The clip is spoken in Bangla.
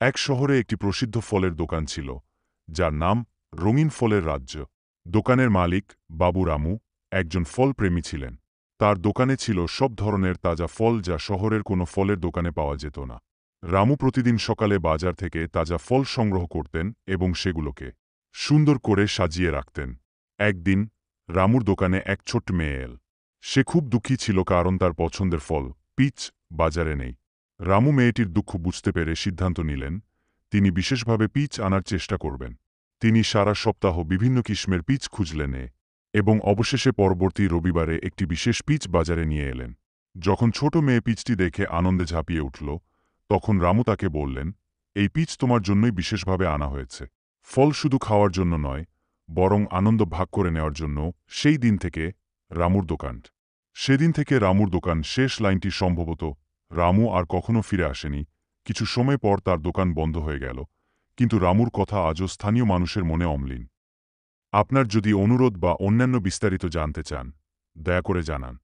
এক শহরে একটি প্রসিদ্ধ ফলের দোকান ছিল, যার নাম রঙিন ফলের রাজ্য। দোকানের মালিক বাবু রামু একজন ফলপ্রেমী ছিলেন। তার দোকানে ছিল সব ধরনের তাজা ফল, যা শহরের কোনো ফলের দোকানে পাওয়া যেত না। রামু প্রতিদিন সকালে বাজার থেকে তাজা ফল সংগ্রহ করতেন এবং সেগুলোকে সুন্দর করে সাজিয়ে রাখতেন। একদিন রামুর দোকানে এক ছোট্ট মেয়ে এল। সে খুব দুঃখী ছিল, কারণ তার পছন্দের ফল পিচ বাজারে নেই। রামু মেয়েটির দুঃখ বুঝতে পেরে সিদ্ধান্ত নিলেন তিনি বিশেষভাবে পিচ আনার চেষ্টা করবেন। তিনি সারা সপ্তাহ বিভিন্ন কিস্মের পিচ খুঁজলেন এবং অবশেষে পরবর্তী রবিবারে একটি বিশেষ পিচ বাজারে নিয়ে এলেন। যখন ছোট মেয়ে পিচটি দেখে আনন্দে ঝাঁপিয়ে উঠল, তখন রামু তাকে বললেন, এই পিচ তোমার জন্যই বিশেষভাবে আনা হয়েছে। ফল শুধু খাওয়ার জন্য নয়, বরং আনন্দ ভাগ করে নেওয়ার জন্য। সেই দিন থেকে রামুর দোকান সেদিন থেকে রামুর দোকান শেষ লাইনটি সম্ভবত রামু আর কখনো ফিরে আসেনি। কিছু সময় পর তার দোকান বন্ধ হয়ে গেল, কিন্তু রামুর কথা আজও স্থানীয় মানুষের মনে অম্লীন। আপনার যদি অনুরোধ বা অন্যান্য বিস্তারিত জানতে চান, দয়া করে জানান।